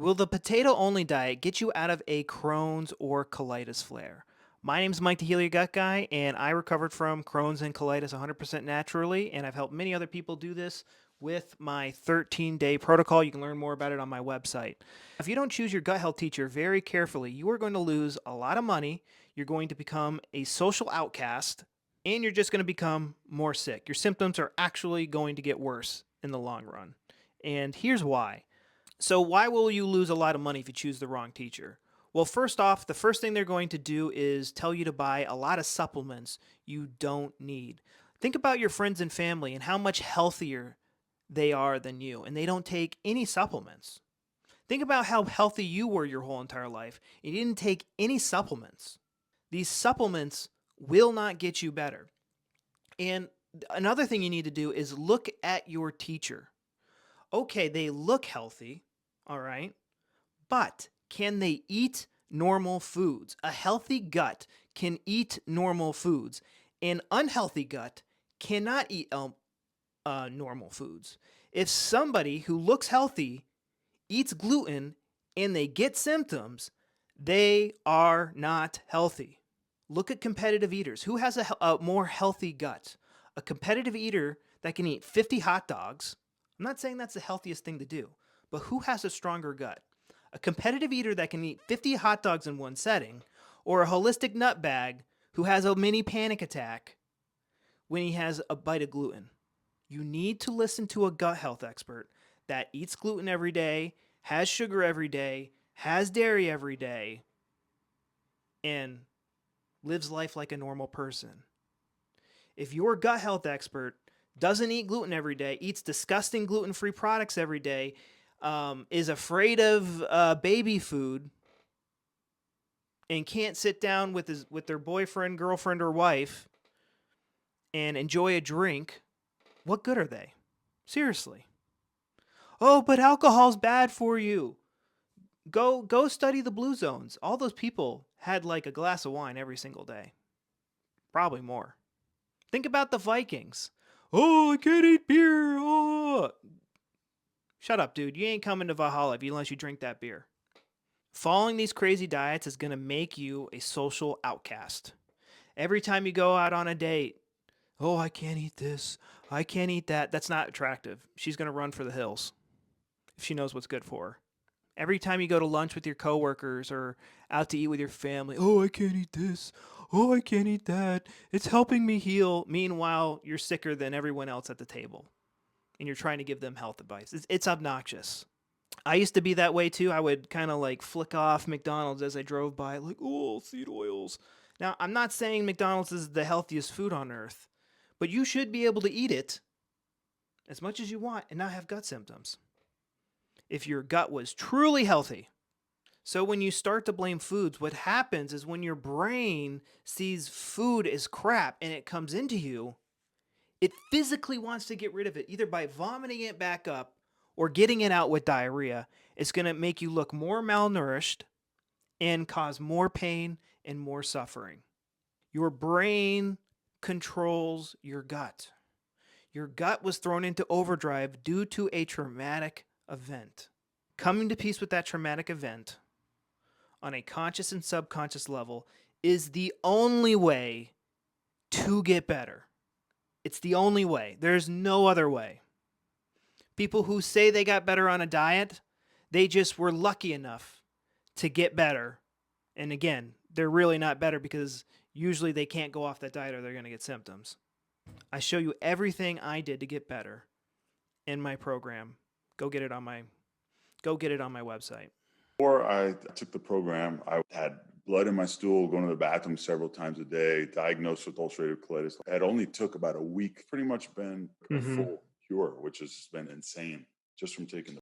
Will the potato only diet get you out of a Crohn's or colitis flare? My name's Mike the Heal Your Gut Guy, and I recovered from Crohn's and colitis 100% naturally, and I've helped many other people do this with my 13-day protocol. You can learn more about it on my website. If you don't choose your gut health teacher very carefully, you are going to lose a lot of money, you're going to become a social outcast, and you're just going to become more sick. Your symptoms are actually going to get worse in the long run. And here's why. So, why will you lose a lot of money if you choose the wrong teacher? Well, first off, the first thing they're going to do is tell you to buy a lot of supplements you don't need. Think about your friends and family and how much healthier they are than you, and they don't take any supplements. Think about how healthy you were your whole entire life. You didn't take any supplements. These supplements will not get you better. And another thing you need to do is look at your teacher. Okay, they look healthy, all right, but can they eat normal foods? A healthy gut can eat normal foods. An unhealthy gut cannot eat normal foods. If somebody who looks healthy eats gluten and they get symptoms, they are not healthy. Look at competitive eaters. Who has a more healthy gut? A competitive eater that can eat 50 hot dogs. I'm not saying that's the healthiest thing to do, but who has a stronger gut? A competitive eater that can eat 50 hot dogs in one setting, or a holistic nutbag who has a mini panic attack when he has a bite of gluten? You need to listen to a gut health expert that eats gluten every day, has sugar every day, has dairy every day, and lives life like a normal person. If your gut health expert doesn't eat gluten every day, eats disgusting gluten-free products every day, is afraid of baby food, and can't sit down with their boyfriend, girlfriend, or wife and enjoy a drink, what good are they? Seriously. Oh, but alcohol's bad for you. Go study the blue zones. All those people had like a glass of wine every single day. Probably more. Think about the Vikings. Oh, I can't eat beer. Oh. Shut up, dude. You ain't coming to Valhalla unless you drink that beer. Following these crazy diets is going to make you a social outcast. Every time you go out on a date, oh, I can't eat this. I can't eat that. That's not attractive. She's going to run for the hills if she knows what's good for her. Every time you go to lunch with your coworkers or out to eat with your family, oh, I can't eat this. Oh, I can't eat that. It's helping me heal. Meanwhile, you're sicker than everyone else at the table and you're trying to give them health advice. It's obnoxious. I used to be that way too. I would kind of like flick off McDonald's as I drove by, like, oh, seed oils. Now, I'm not saying McDonald's is the healthiest food on earth, but you should be able to eat it as much as you want and not have gut symptoms if your gut was truly healthy. So when you start to blame foods, what happens is when your brain sees food as crap and it comes into you, it physically wants to get rid of it, either by vomiting it back up or getting it out with diarrhea. It's going to make you look more malnourished and cause more pain and more suffering. Your brain controls your gut. Your gut was thrown into overdrive due to a traumatic event. Coming to peace with that traumatic event on a conscious and subconscious level is the only way to get better. It's the only way. There's no other way. People who say they got better on a diet, they just were lucky enough to get better. And again, they're really not better because usually they can't go off that diet or they're going to get symptoms. I show you everything I did to get better in my program. Go get it on my website. Before I took the program, I had blood in my stool, going to the bathroom several times a day, diagnosed with ulcerative colitis. It only took about a week, pretty much been a Mm-hmm. full cure, which has been insane just from taking the